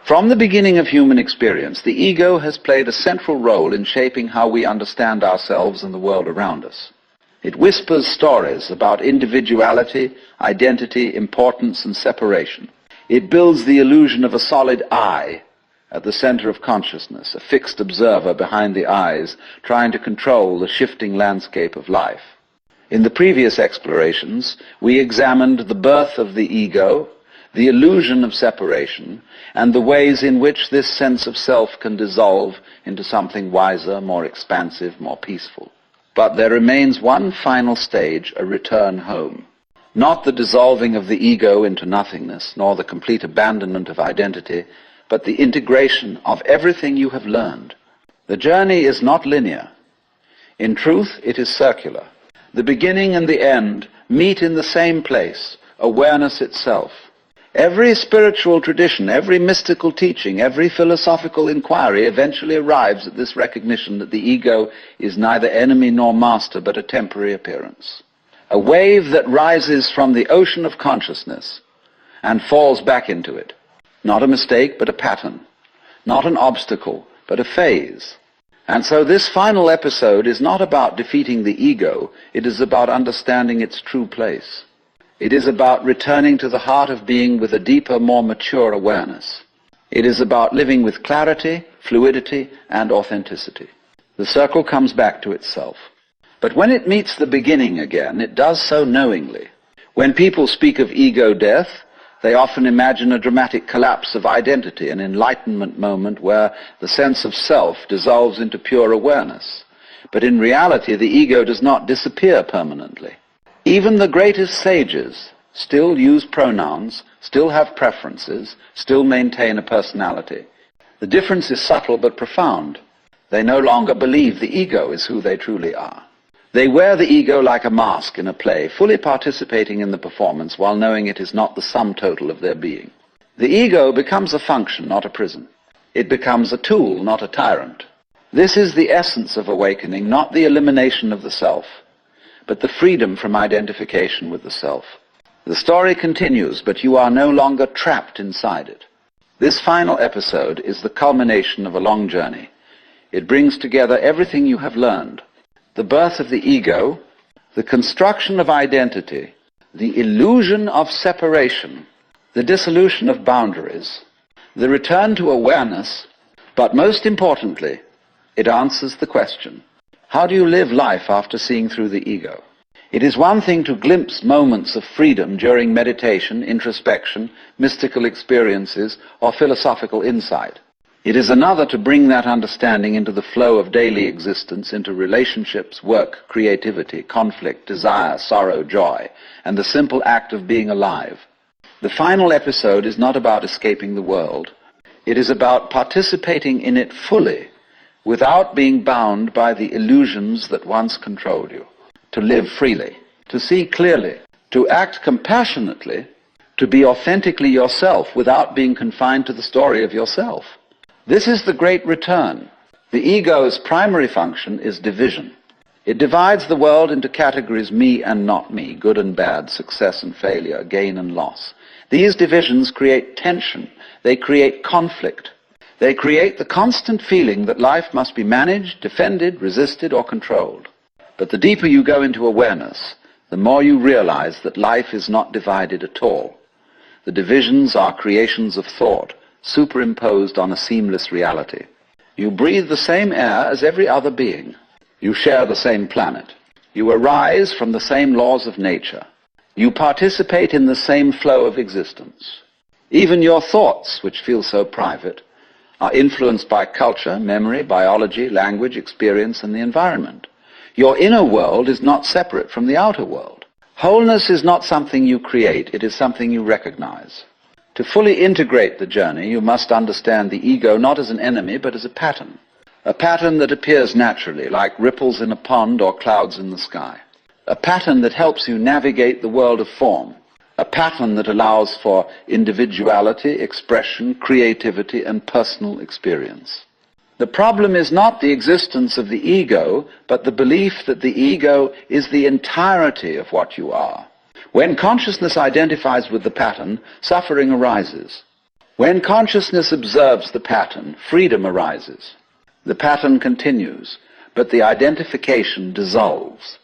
From the beginning of human experience, the ego has played a central role in shaping how we understand ourselves and the world around us. It whispers stories about individuality, identity, importance, and separation. It builds the illusion of a solid I at the center of consciousness, a fixed observer behind the eyes, trying to control the shifting landscape of life. In the previous explorations, we examined the birth of the ego, the illusion of separation, and the ways in which this sense of self can dissolve into something wiser, more expansive, more peaceful. But there remains one final stage, a return home. Not the dissolving of the ego into nothingness, nor the complete abandonment of identity, but the integration of everything you have learned. The journey is not linear. In truth, it is circular. The beginning and the end meet in the same place, awareness itself. Every spiritual tradition, every mystical teaching, every philosophical inquiry eventually arrives at this recognition that the ego is neither enemy nor master, but a temporary appearance. A wave that rises from the ocean of consciousness and falls back into it. Not a mistake, but a pattern. Not an obstacle, but a phase. And so this final episode is not about defeating the ego, it is about understanding its true place. It is about returning to the heart of being with a deeper, more mature awareness. It is about living with clarity, fluidity, and authenticity. The circle comes back to itself. But when it meets the beginning again, it does so knowingly. When people speak of ego death, they often imagine a dramatic collapse of identity, an enlightenment moment where the sense of self dissolves into pure awareness. But in reality, the ego does not disappear permanently. Even the greatest sages still use pronouns, still have preferences, still maintain a personality. The difference is subtle but profound. They no longer believe the ego is who they truly are. They wear the ego like a mask in a play, fully participating in the performance while knowing it is not the sum total of their being. The ego becomes a function, not a prison. It becomes a tool, not a tyrant. This is the essence of awakening, not the elimination of the self, but the freedom from identification with the self. The story continues, but you are no longer trapped inside it. This final episode is the culmination of a long journey. It brings together everything you have learned. The birth of the ego, the construction of identity, the illusion of separation, the dissolution of boundaries, the return to awareness, but most importantly, it answers the question, how do you live life after seeing through the ego? It is one thing to glimpse moments of freedom during meditation, introspection, mystical experiences, or philosophical insight. It is another to bring that understanding into the flow of daily existence, into relationships, work, creativity, conflict, desire, sorrow, joy, and the simple act of being alive. The final episode is not about escaping the world. It is about participating in it fully, without being bound by the illusions that once controlled you. To live freely, to see clearly, to act compassionately, to be authentically yourself without being confined to the story of yourself. This is the great return. The ego's primary function is division. It divides the world into categories me and not me, good and bad, success and failure, gain and loss. These divisions create tension. They create conflict. They create the constant feeling that life must be managed, defended, resisted, or controlled. But the deeper you go into awareness, the more you realize that life is not divided at all. The divisions are creations of thought, superimposed on a seamless reality. You breathe the same air as every other being. You share the same planet. You arise from the same laws of nature. You participate in the same flow of existence. Even your thoughts, which feel so private, are influenced by culture, memory, biology, language, experience, and the environment. Your inner world is not separate from the outer world. Wholeness is not something you create, it is something you recognize. To fully integrate the journey, you must understand the ego not as an enemy, but as a pattern that appears naturally, like ripples in a pond or clouds in the sky. A pattern that helps you navigate the world of form. A pattern that allows for individuality, expression, creativity, and personal experience. The problem is not the existence of the ego, but the belief that the ego is the entirety of what you are. When consciousness identifies with the pattern, suffering arises. When consciousness observes the pattern, freedom arises. The pattern continues, but the identification dissolves.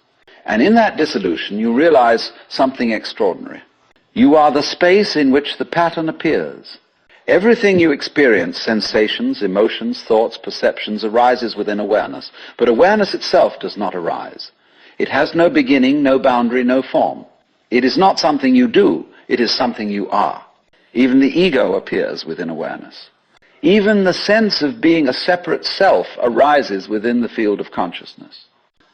And in that dissolution, you realize something extraordinary. You are the space in which the pattern appears. Everything you experience, sensations, emotions, thoughts, perceptions, arises within awareness. But awareness itself does not arise. It has no beginning, no boundary, no form. It is not something you do, it is something you are. Even the ego appears within awareness. Even the sense of being a separate self arises within the field of consciousness.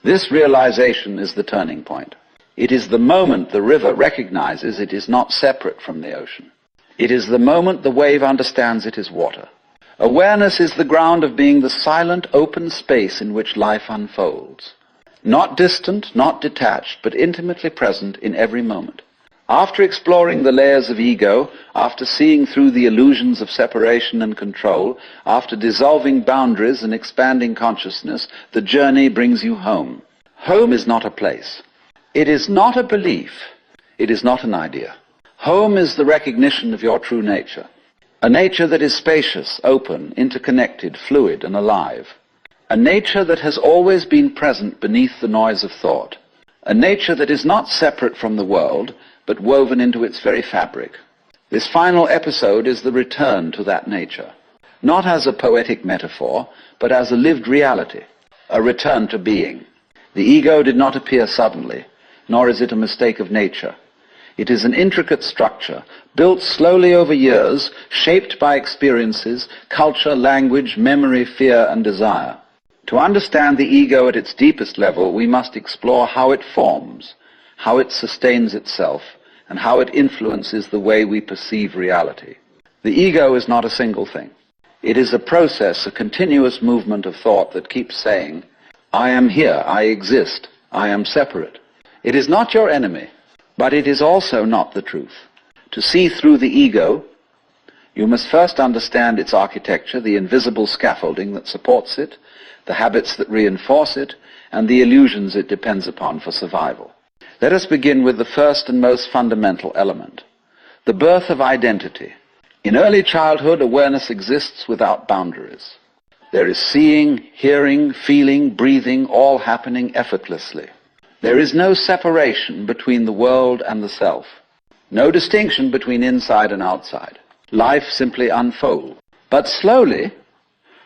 This realization is the turning point. It is the moment the river recognizes it is not separate from the ocean. It is the moment the wave understands it is water. Awareness is the ground of being the silent, open space in which life unfolds. Not distant, not detached, but intimately present in every moment. After exploring the layers of ego, after seeing through the illusions of separation and control, after dissolving boundaries and expanding consciousness, the journey brings you home. Home is not a place. It is not a belief. It is not an idea. Home is the recognition of your true nature. A nature that is spacious, open, interconnected, fluid, and alive. A nature that has always been present beneath the noise of thought. A nature that is not separate from the world, but woven into its very fabric. This final episode is the return to that nature, not as a poetic metaphor, but as a lived reality, a return to being. The ego did not appear suddenly, nor is it a mistake of nature. It is an intricate structure, built slowly over years, shaped by experiences, culture, language, memory, fear, and desire. To understand the ego at its deepest level, we must explore how it forms, how it sustains itself, and how it influences the way we perceive reality. The ego is not a single thing. It is a process, a continuous movement of thought that keeps saying, I am here, I exist, I am separate. It is not your enemy, but it is also not the truth. To see through the ego, you must first understand its architecture, the invisible scaffolding that supports it, the habits that reinforce it, and the illusions it depends upon for survival. Let us begin with the first and most fundamental element, the birth of identity. In early childhood, awareness exists without boundaries. There is seeing, hearing, feeling, breathing, all happening effortlessly. There is no separation between the world and the self, no distinction between inside and outside. Life simply unfolds. But slowly,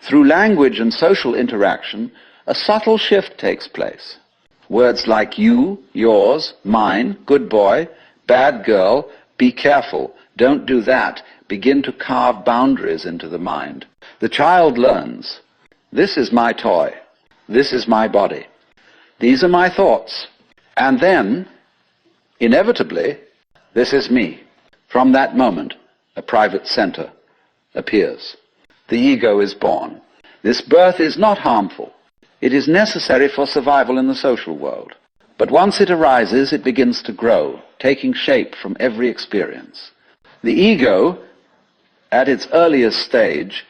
through language and social interaction, a subtle shift takes place. Words like you, yours, mine, good boy, bad girl, be careful, don't do that, begin to carve boundaries into the mind. The child learns, this is my toy, this is my body, these are my thoughts, and then, inevitably, this is me. From that moment, a private center appears. The ego is born. This birth is not harmful. It is necessary for survival in the social world. But once it arises, it begins to grow, taking shape from every experience. The ego, at its earliest stage,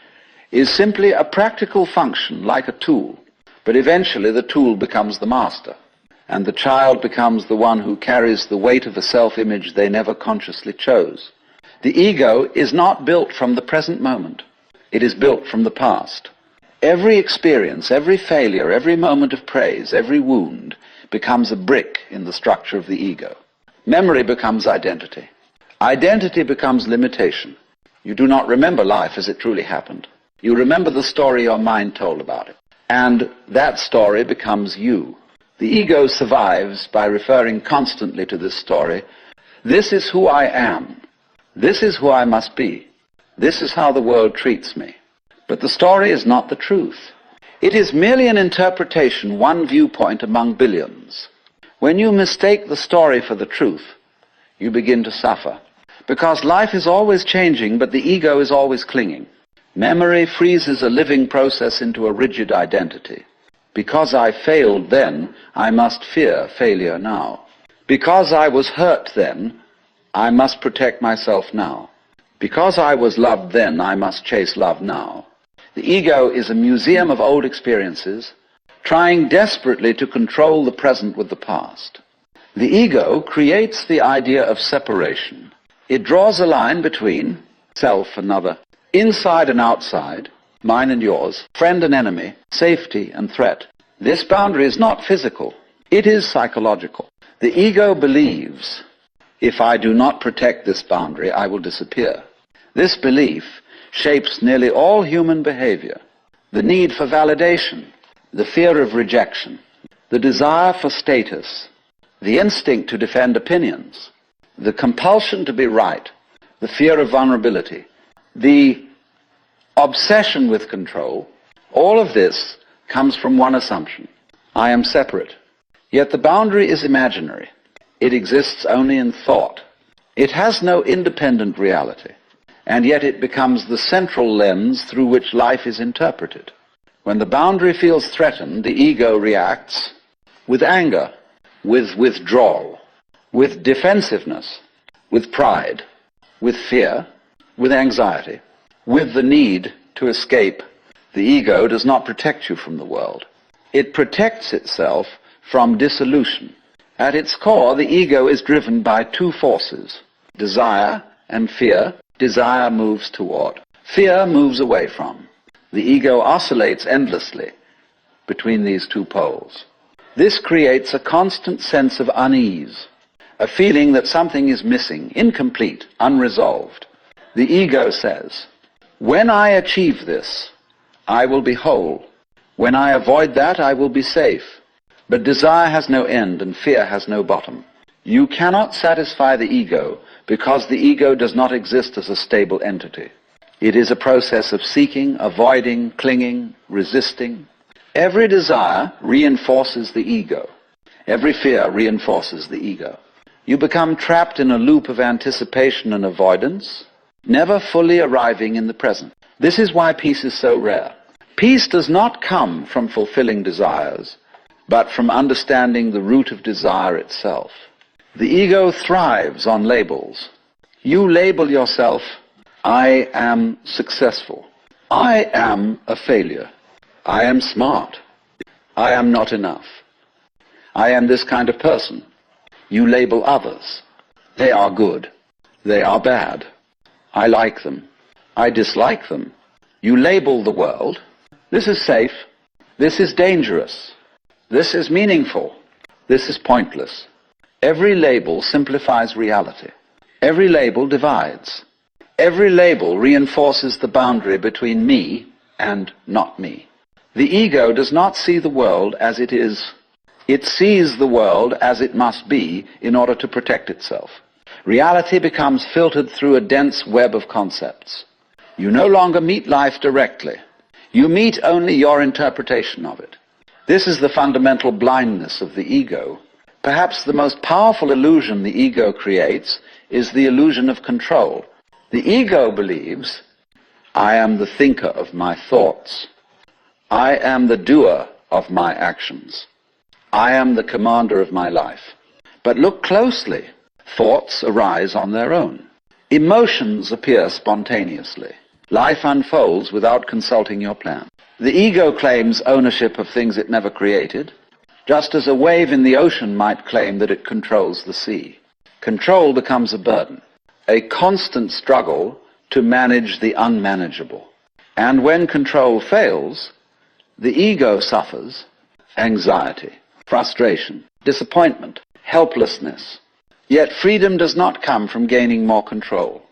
is simply a practical function, like a tool. But eventually the tool becomes the master, and the child becomes the one who carries the weight of a self-image they never consciously chose. The ego is not built from the present moment. It is built from the past. Every experience, every failure, every moment of praise, every wound becomes a brick in the structure of the ego. Memory becomes identity. Identity becomes limitation. You do not remember life as it truly happened. You remember the story your mind told about it. And that story becomes you. The ego survives by referring constantly to this story. This is who I am. This is who I must be. This is how the world treats me. But the story is not the truth. It is merely an interpretation, one viewpoint among billions. When you mistake the story for the truth, you begin to suffer. Because life is always changing, but the ego is always clinging. Memory freezes a living process into a rigid identity. Because I failed then, I must fear failure now. Because I was hurt then, I must protect myself now. Because I was loved then, I must chase love now. The ego is a museum of old experiences, trying desperately to control the present with the past. The ego creates the idea of separation. It draws a line between self and other, inside and outside, mine and yours, friend and enemy, safety and threat. This boundary is not physical. It is psychological. The ego believes, if I do not protect this boundary, I will disappear. This belief shapes nearly all human behavior. The need for validation, the fear of rejection, the desire for status, the instinct to defend opinions, the compulsion to be right, the fear of vulnerability, the obsession with control, all of this comes from one assumption: I am separate. Yet the boundary is imaginary. It exists only in thought. It has no independent reality, and yet it becomes the central lens through which life is interpreted. When the boundary feels threatened, the ego reacts with anger, with withdrawal, with defensiveness, with pride, with fear, with anxiety, with the need to escape. The ego does not protect you from the world. It protects itself from dissolution. At its core, the ego is driven by two forces, desire and fear. Desire moves toward. Fear moves away from. The ego oscillates endlessly between these two poles. This creates a constant sense of unease, a feeling that something is missing, incomplete, unresolved. The ego says, when I achieve this, I will be whole. When I avoid that, I will be safe. But desire has no end and fear has no bottom. You cannot satisfy the ego because the ego does not exist as a stable entity. It is a process of seeking, avoiding, clinging, resisting. Every desire reinforces the ego. Every fear reinforces the ego. You become trapped in a loop of anticipation and avoidance, never fully arriving in the present. This is why peace is so rare. Peace does not come from fulfilling desires, but from understanding the root of desire itself. The ego thrives on labels. You label yourself, I am successful. I am a failure. I am smart. I am not enough. I am this kind of person. You label others. They are good. They are bad. I like them. I dislike them. You label the world. This is safe. This is dangerous. This is meaningful. This is pointless. Every label simplifies reality. Every label divides. Every label reinforces the boundary between me and not me. The ego does not see the world as it is. It sees the world as it must be in order to protect itself. Reality becomes filtered through a dense web of concepts. You no longer meet life directly. You meet only your interpretation of it. This is the fundamental blindness of the ego. Perhaps the most powerful illusion the ego creates is the illusion of control. The ego believes, I am the thinker of my thoughts. I am the doer of my actions. I am the commander of my life. But look closely. Thoughts arise on their own. Emotions appear spontaneously. Life unfolds without consulting your plan. The ego claims ownership of things it never created, just as a wave in the ocean might claim that it controls the sea. Control becomes a burden, a constant struggle to manage the unmanageable. And when control fails, the ego suffers anxiety, frustration, disappointment, helplessness. Yet freedom does not come from gaining more control.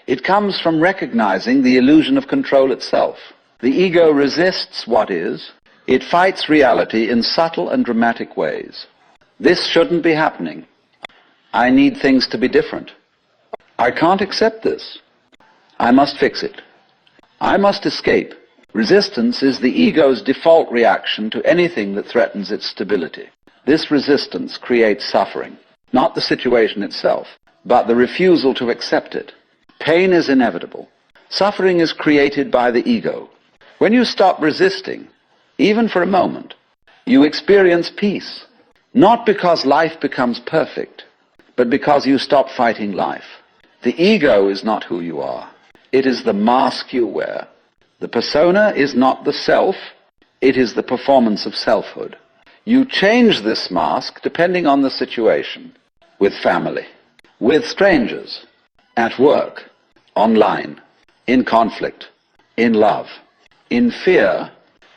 It comes from recognizing the illusion of control itself. The ego resists what is. It fights reality in subtle and dramatic ways. This shouldn't be happening. I need things to be different. I can't accept this. I must fix it. I must escape. Resistance is the ego's default reaction to anything that threatens its stability. This resistance creates suffering, not the situation itself, but the refusal to accept it. Pain is inevitable. Suffering is created by the ego. When you stop resisting, even for a moment, you experience peace, not because life becomes perfect, but because you stop fighting life. The ego is not who you are. It is the mask you wear. The persona is not the self, it is the performance of selfhood. You change this mask depending on the situation, with family, with strangers, at work, online. in conflict, in love. In fear,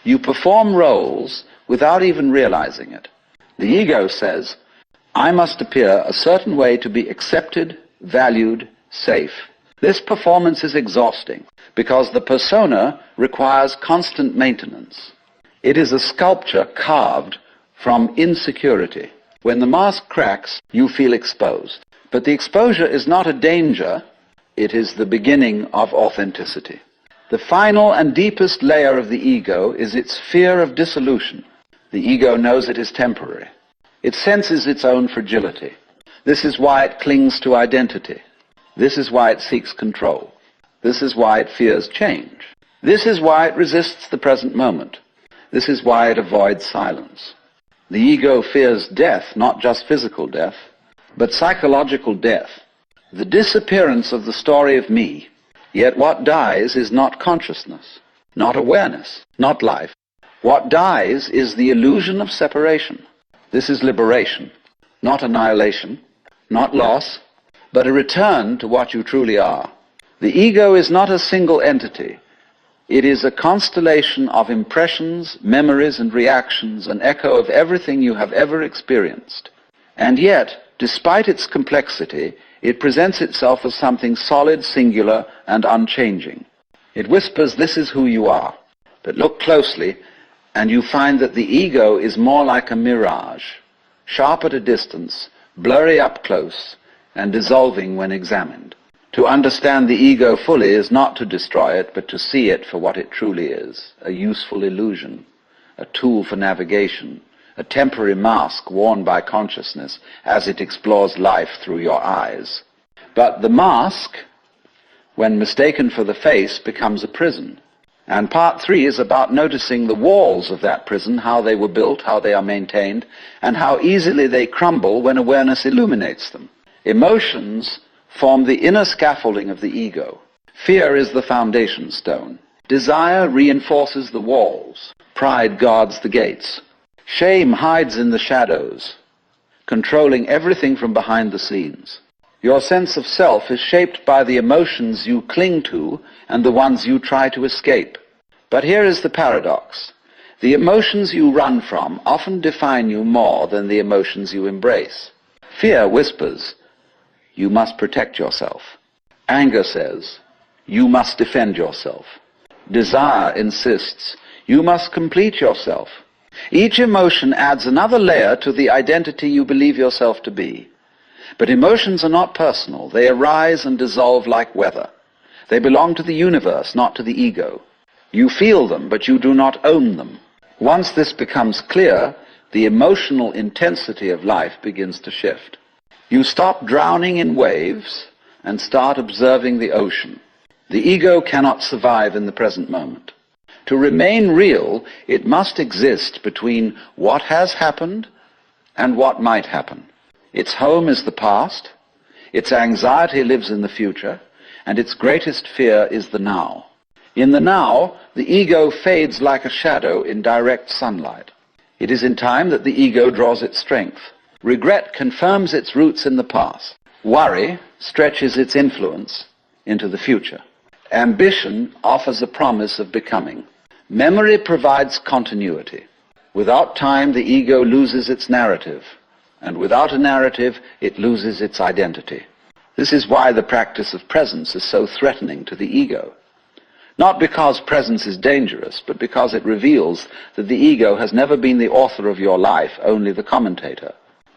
you perform roles without even realizing it. The ego says, I must appear a certain way to be accepted, valued, safe. This performance is exhausting because the persona requires constant maintenance. It is a sculpture carved from insecurity. When the mask cracks, you feel exposed. But the exposure is not a danger, it is the beginning of authenticity. The final and deepest layer of the ego is its fear of dissolution. The ego knows it is temporary. It senses its own fragility. This is why it clings to identity. This is why it seeks control. This is why it fears change. This is why it resists the present moment. This is why it avoids silence. The ego fears death, not just physical death, but psychological death, the disappearance of the story of me. Yet what dies is not consciousness, not awareness, not life. What dies is the illusion of separation. This is liberation, not annihilation, not loss, but a return to what you truly are. The ego is not a single entity. It is a constellation of impressions, memories, and reactions, an echo of everything you have ever experienced. And yet, despite its complexity, it presents itself as something solid, singular, and unchanging. It whispers, this is who you are. But look closely, and you find that the ego is more like a mirage, sharp at a distance, blurry up close, and dissolving when examined. To understand the ego fully is not to destroy it, but to see it for what it truly is, a useful illusion, a tool for navigation, a temporary mask worn by consciousness as it explores life through your eyes. But the mask, when mistaken for the face, becomes a prison. And part 3 is about noticing the walls of that prison, how they were built, how they are maintained, and how easily they crumble when awareness illuminates them. Emotions form the inner scaffolding of the ego. Fear is the foundation stone. Desire reinforces the walls. Pride guards the gates. Shame hides in the shadows, controlling everything from behind the scenes. Your sense of self is shaped by the emotions you cling to and the ones you try to escape. But here is the paradox. The emotions you run from often define you more than the emotions you embrace. Fear whispers, you must protect yourself. Anger says, you must defend yourself. Desire insists, you must complete yourself. Each emotion adds another layer to the identity you believe yourself to be. But emotions are not personal. They arise and dissolve like weather. They belong to the universe, not to the ego. You feel them, but you do not own them. Once this becomes clear, the emotional intensity of life begins to shift. You stop drowning in waves and start observing the ocean. The ego cannot survive in the present moment. To remain real, it must exist between what has happened and what might happen. Its home is the past, its anxiety lives in the future, and its greatest fear is the now. In the now, the ego fades like a shadow in direct sunlight. It is in time that the ego draws its strength. Regret confirms its roots in the past. Worry stretches its influence into the future. Ambition offers a promise of becoming. Memory provides continuity. Without time, the ego loses its narrative, and without a narrative, it loses its identity. This is why the practice of presence is so threatening to the ego. Not because presence is dangerous, but because it reveals that the ego has never been the author of your life, only the commentator.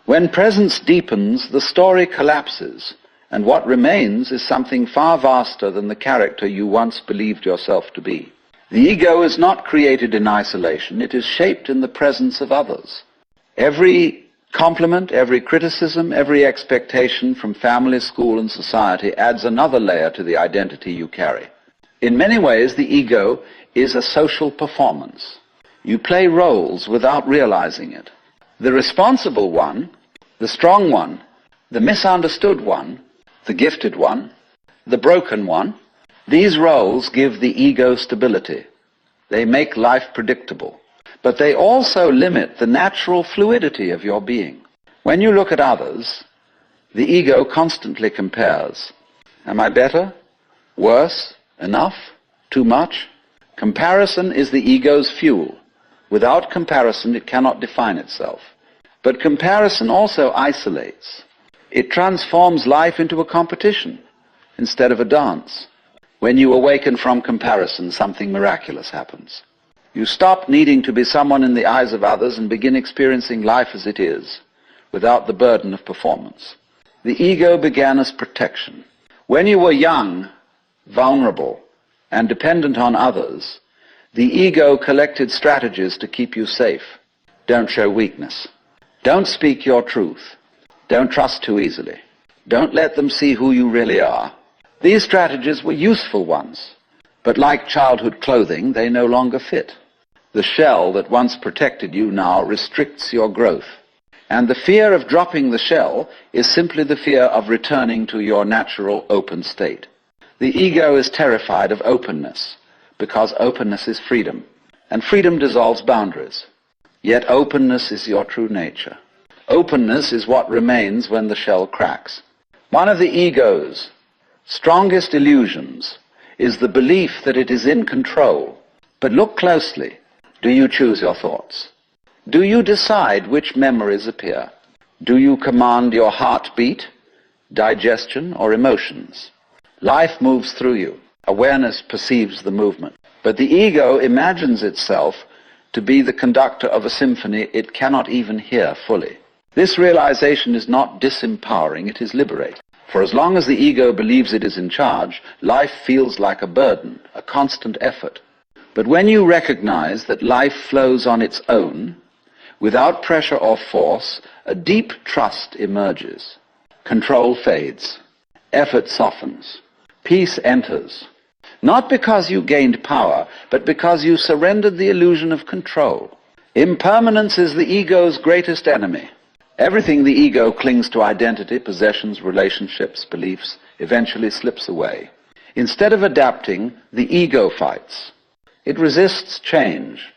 When presence deepens, the story collapses, and what remains is something far vaster than the character you once believed yourself to be. The ego is not created in isolation. It is shaped in the presence of others. Every compliment, every criticism, every expectation from family, school, and society adds another layer to the identity you carry. In many ways, the ego is a social performance. You play roles without realizing it. The responsible one, the strong one, the misunderstood one, the gifted one, the broken one, these roles give the ego stability. They make life predictable. But they also limit the natural fluidity of your being. When you look at others, the ego constantly compares. Am I better? Worse? Enough? Too much? Comparison is the ego's fuel. Without comparison, it cannot define itself. But comparison also isolates. It transforms life into a competition instead of a dance. When you awaken from comparison, something miraculous happens. You stop needing to be someone in the eyes of others and begin experiencing life as it is, without the burden of performance. The ego began as protection. When you were young, vulnerable, and dependent on others, the ego collected strategies to keep you safe. Don't show weakness. Don't speak your truth. Don't trust too easily. Don't let them see who you really are. These strategies were useful ones, but like childhood clothing, they no longer fit. The shell that once protected you now restricts your growth. And the fear of dropping the shell is simply the fear of returning to your natural open state. The ego is terrified of openness, because openness is freedom, and freedom dissolves boundaries. Yet openness is your true nature. Openness is what remains when the shell cracks. One of the ego's strongest illusions is the belief that it is in control. But look closely. Do you choose your thoughts? Do you decide which memories appear? Do you command your heartbeat, digestion, or emotions? Life moves through you. Awareness perceives the movement. But the ego imagines itself to be the conductor of a symphony it cannot even hear fully. This realization is not disempowering, it is liberating. For as long as the ego believes it is in charge, life feels like a burden, a constant effort. But when you recognize that life flows on its own, without pressure or force, a deep trust emerges. Control fades. Effort softens. Peace enters. Not because you gained power, but because you surrendered the illusion of control. Impermanence is the ego's greatest enemy. Everything the ego clings to, identity, possessions, relationships, beliefs, eventually slips away. Instead of adapting, the ego fights. It resists change.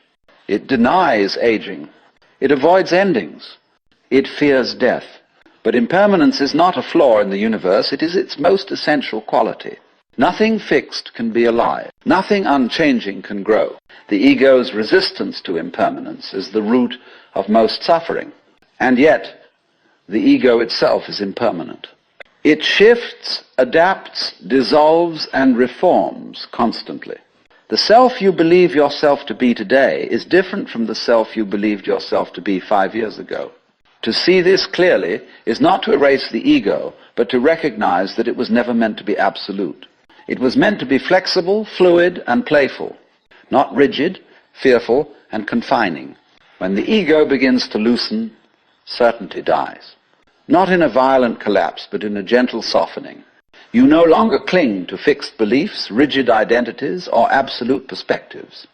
It denies aging. It avoids endings. It fears death. But impermanence is not a flaw in the universe, it is its most essential quality. Nothing fixed can be alive. Nothing unchanging can grow. The ego's resistance to impermanence is the root of most suffering. And yet, the ego itself is impermanent. It shifts, adapts, dissolves, and reforms constantly. The self you believe yourself to be today is different from the self you believed yourself to be 5 years ago. To see this clearly is not to erase the ego, but to recognize that it was never meant to be absolute. It was meant to be flexible, fluid, and playful, not rigid, fearful, and confining. When the ego begins to loosen, certainty dies. Not in a violent collapse, but in a gentle softening. You no longer cling to fixed beliefs, rigid identities, or absolute perspectives.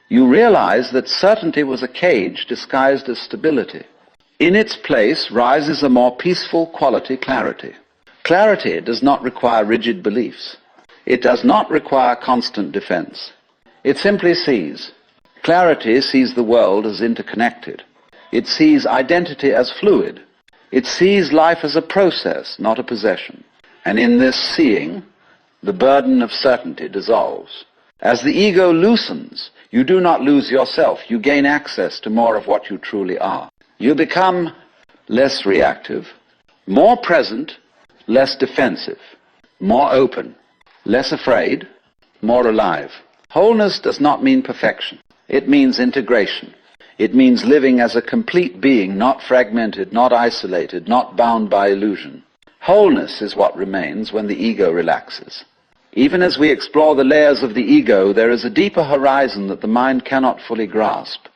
You realize that certainty was a cage disguised as stability. In its place rises a more peaceful quality, clarity. Clarity does not require rigid beliefs. It does not require constant defense. It simply sees. Clarity sees the world as interconnected. It sees identity as fluid. It sees life as a process, not a possession. And in this seeing, the burden of certainty dissolves. As the ego loosens, you do not lose yourself. You gain access to more of what you truly are. You become less reactive, more present, less defensive, more open, less afraid, more alive. Wholeness does not mean perfection. It means integration. It means living as a complete being, not fragmented, not isolated, not bound by illusion. Wholeness is what remains when the ego relaxes. Even as we explore the layers of the ego, there is a deeper horizon that the mind cannot fully grasp.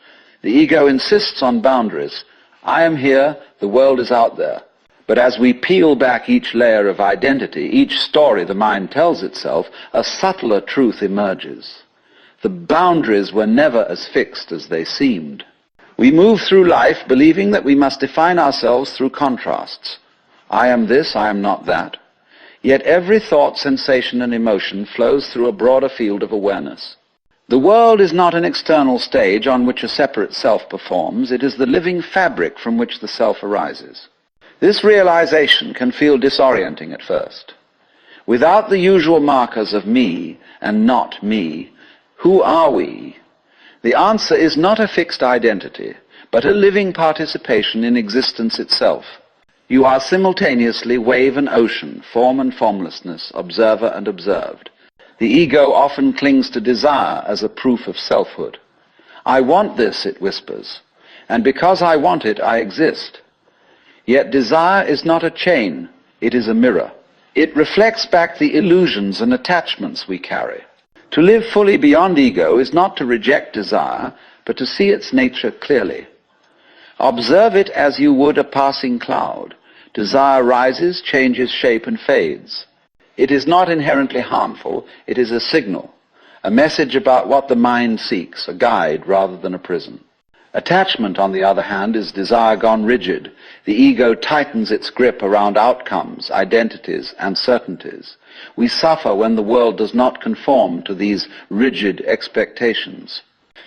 The ego insists on boundaries. I am here, the world is out there. But as we peel back each layer of identity, each story the mind tells itself, a subtler truth emerges. The boundaries were never as fixed as they seemed. We move through life believing that we must define ourselves through contrasts. I am this, I am not that. Yet every thought, sensation, and emotion flows through a broader field of awareness. The world is not an external stage on which a separate self performs. It is the living fabric from which the self arises. This realization can feel disorienting at first. Without the usual markers of me and not me, who are we? The answer is not a fixed identity, but a living participation in existence itself. You are simultaneously wave and ocean, form and formlessness, observer and observed. The ego often clings to desire as a proof of selfhood. I want this, it whispers, and because I want it, I exist. Yet desire is not a chain, it is a mirror. It reflects back the illusions and attachments we carry. To live fully beyond ego is not to reject desire, but to see its nature clearly. Observe it as you would a passing cloud. Desire rises, changes shape, and fades. It is not inherently harmful, it is a signal, a message about what the mind seeks, a guide rather than a prison. Attachment, on the other hand, is desire gone rigid. The ego tightens its grip around outcomes, identities, and certainties. We suffer when the world does not conform to these rigid expectations.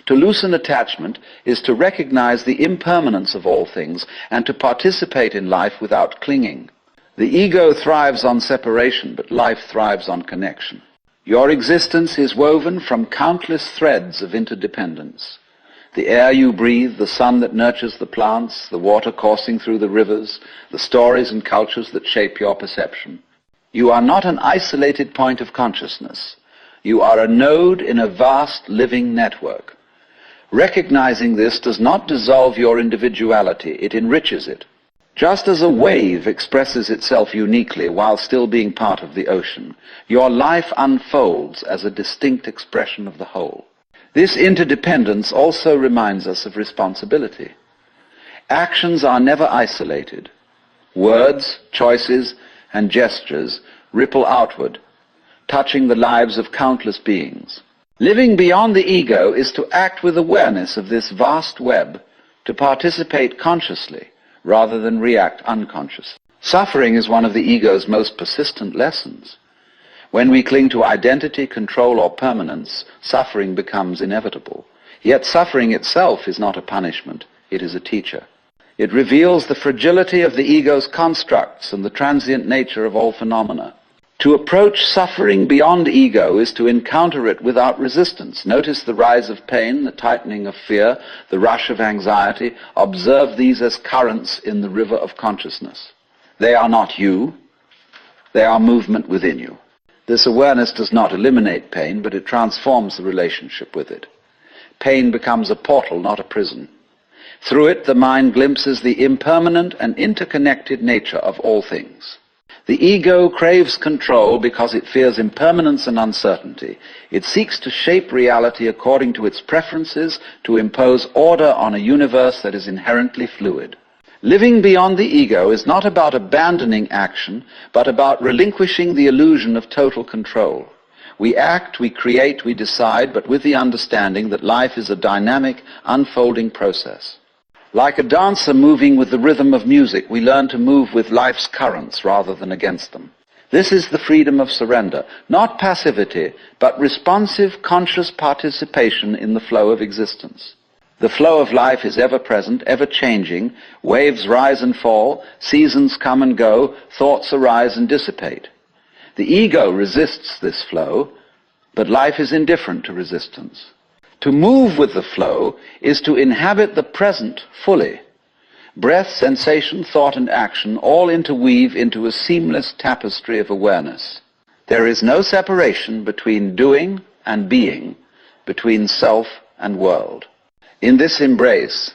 To loosen attachment is to recognize the impermanence of all things and to participate in life without clinging. The ego thrives on separation, but life thrives on connection. Your existence is woven from countless threads of interdependence. The air you breathe, the sun that nurtures the plants, the water coursing through the rivers, the stories and cultures that shape your perception. You are not an isolated point of consciousness. You are a node in a vast living network. Recognizing this does not dissolve your individuality, it enriches it. Just as a wave expresses itself uniquely while still being part of the ocean, your life unfolds as a distinct expression of the whole. This interdependence also reminds us of responsibility. Actions are never isolated. Words, choices, and gestures ripple outward, touching the lives of countless beings. Living beyond the ego is to act with awareness of this vast web, to participate consciously rather than react unconsciously. Suffering is one of the ego's most persistent lessons. When we cling to identity, control, or permanence, suffering becomes inevitable. Yet suffering itself is not a punishment, it is a teacher. It reveals the fragility of the ego's constructs and the transient nature of all phenomena. To approach suffering beyond ego is to encounter it without resistance. Notice the rise of pain, the tightening of fear, the rush of anxiety. Observe these as currents in the river of consciousness. They are not you, they are movement within you. This awareness does not eliminate pain, but it transforms the relationship with it. Pain becomes a portal, not a prison. Through it, the mind glimpses the impermanent and interconnected nature of all things. The ego craves control because it fears impermanence and uncertainty. It seeks to shape reality according to its preferences, to impose order on a universe that is inherently fluid. Living beyond the ego is not about abandoning action, but about relinquishing the illusion of total control. We act, we create, we decide, but with the understanding that life is a dynamic, unfolding process. Like a dancer moving with the rhythm of music, we learn to move with life's currents rather than against them. This is the freedom of surrender, not passivity, but responsive, conscious participation in the flow of existence. The flow of life is ever-present, ever-changing. Waves rise and fall, seasons come and go, thoughts arise and dissipate. The ego resists this flow, but life is indifferent to resistance. To move with the flow is to inhabit the present fully. Breath, sensation, thought, and action all interweave into a seamless tapestry of awareness. There is no separation between doing and being, between self and world. In this embrace,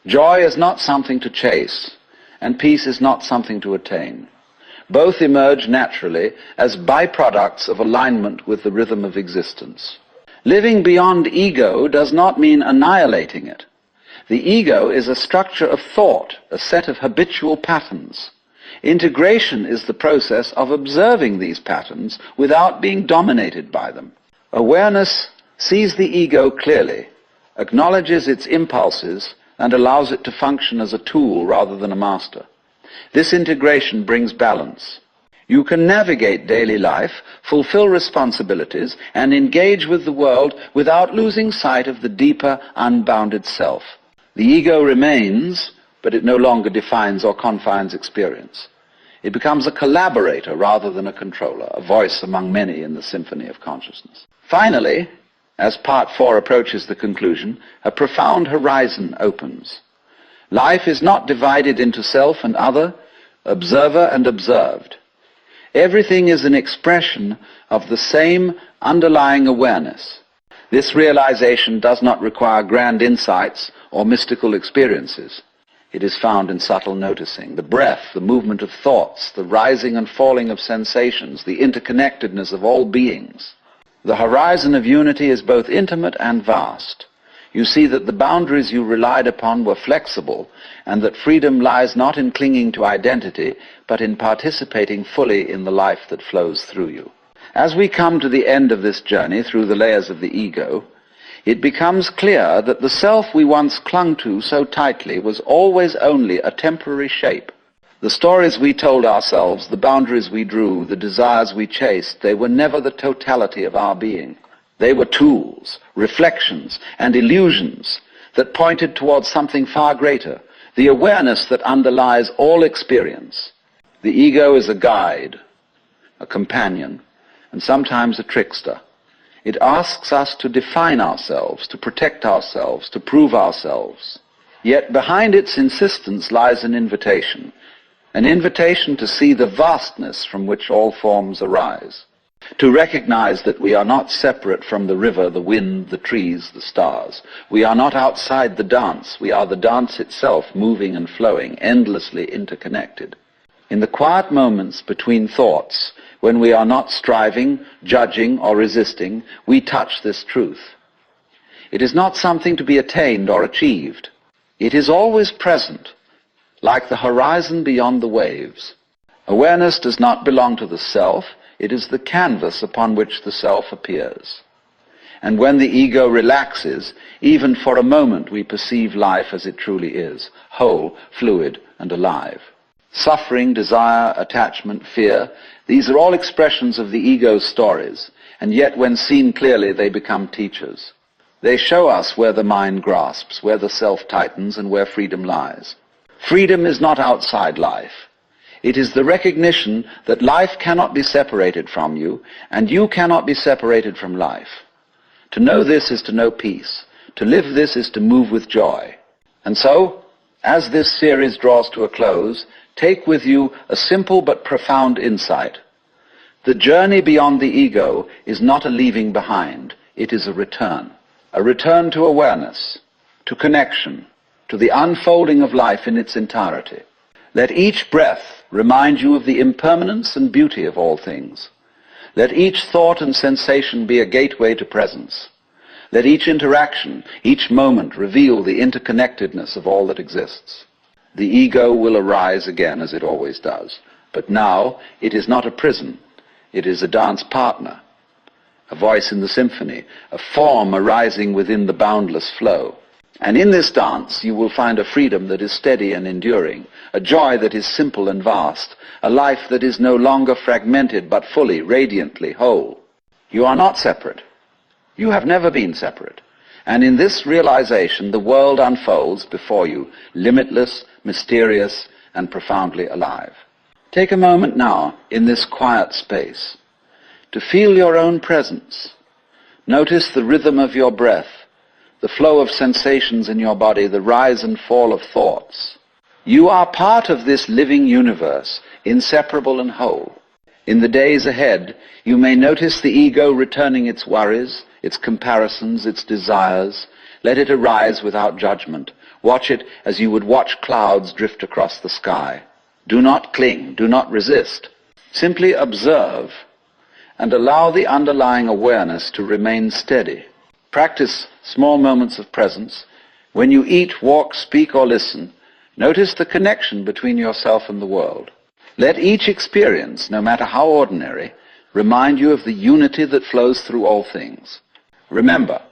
joy is not something to chase, and peace is not something to attain. Both emerge naturally as byproducts of alignment with the rhythm of existence. Living beyond ego does not mean annihilating it. The ego is a structure of thought, a set of habitual patterns. Integration is the process of observing these patterns without being dominated by them. Awareness sees the ego clearly, acknowledges its impulses, and allows it to function as a tool rather than a master. This integration brings balance. You can navigate daily life, fulfill responsibilities, and engage with the world without losing sight of the deeper, unbounded self. The ego remains, but it no longer defines or confines experience. It becomes a collaborator rather than a controller, a voice among many in the symphony of consciousness. Finally, as Part 4 approaches the conclusion, a profound horizon opens. Life is not divided into self and other, observer and observed. Everything is an expression of the same underlying awareness. This realization does not require grand insights or mystical experiences. It is found in subtle noticing, the breath, the movement of thoughts, the rising and falling of sensations, the interconnectedness of all beings. The horizon of unity is both intimate and vast. You see that the boundaries you relied upon were flexible, and that freedom lies not in clinging to identity, but in participating fully in the life that flows through you. As we come to the end of this journey through the layers of the ego, it becomes clear that the self we once clung to so tightly was always only a temporary shape. The stories we told ourselves, the boundaries we drew, the desires we chased, they were never the totality of our being. They were tools, reflections, and illusions that pointed towards something far greater, the awareness that underlies all experience. The ego is a guide, a companion, and sometimes a trickster. It asks us to define ourselves, to protect ourselves, to prove ourselves. Yet behind its insistence lies an invitation to see the vastness from which all forms arise, to recognize that we are not separate from the river, the wind, the trees, the stars. We are not outside the dance. We are the dance itself, moving and flowing, endlessly interconnected. In the quiet moments between thoughts, when we are not striving, judging, or resisting, we touch this truth. It is not something to be attained or achieved. It is always present, like the horizon beyond the waves. Awareness does not belong to the self. It is the canvas upon which the self appears. And when the ego relaxes, even for a moment we perceive life as it truly is, whole, fluid, and alive. Suffering, desire, attachment, fear, these are all expressions of the ego's stories, and yet when seen clearly they become teachers. They show us where the mind grasps, where the self tightens, and where freedom lies. Freedom is not outside life. It is the recognition that life cannot be separated from you, and you cannot be separated from life. To know this is to know peace. To live this is to move with joy. And so, as this series draws to a close, take with you a simple but profound insight. The journey beyond the ego is not a leaving behind. It is a return to awareness, to connection, to the unfolding of life in its entirety. Let each breath remind you of the impermanence and beauty of all things. Let each thought and sensation be a gateway to presence. Let each interaction, each moment reveal the interconnectedness of all that exists. The ego will arise again as it always does, but now it is not a prison. It is a dance partner, a voice in the symphony, a form arising within the boundless flow. And in this dance you will find a freedom that is steady and enduring, a joy that is simple and vast, a life that is no longer fragmented but fully, radiantly whole. You are not separate. You have never been separate. And in this realization the world unfolds before you, limitless, mysterious, and profoundly alive. Take a moment now in this quiet space to feel your own presence. Notice the rhythm of your breath, the flow of sensations in your body, the rise and fall of thoughts. You are part of this living universe, inseparable and whole. In the days ahead, you may notice the ego returning its worries, its comparisons, its desires. Let it arise without judgment. Watch it as you would watch clouds drift across the sky. Do not cling, do not resist. Simply observe and allow the underlying awareness to remain steady. Practice small moments of presence. When you eat, walk, speak, or listen, notice the connection between yourself and the world. Let each experience, no matter how ordinary, remind you of the unity that flows through all things. Remember,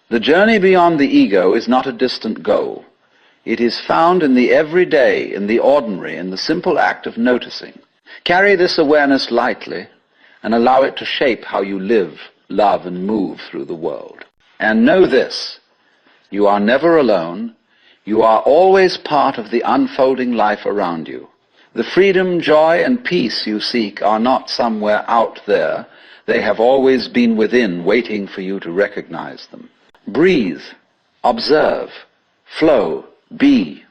the journey beyond the ego is not a distant goal. It is found in the everyday, in the ordinary, in the simple act of noticing. Carry this awareness lightly and allow it to shape how you live, love, and move through the world. And know this, you are never alone. You are always part of the unfolding life around you. The freedom, joy, and peace you seek are not somewhere out there. They have always been within, waiting for you to recognize them. Breathe, observe, flow, be.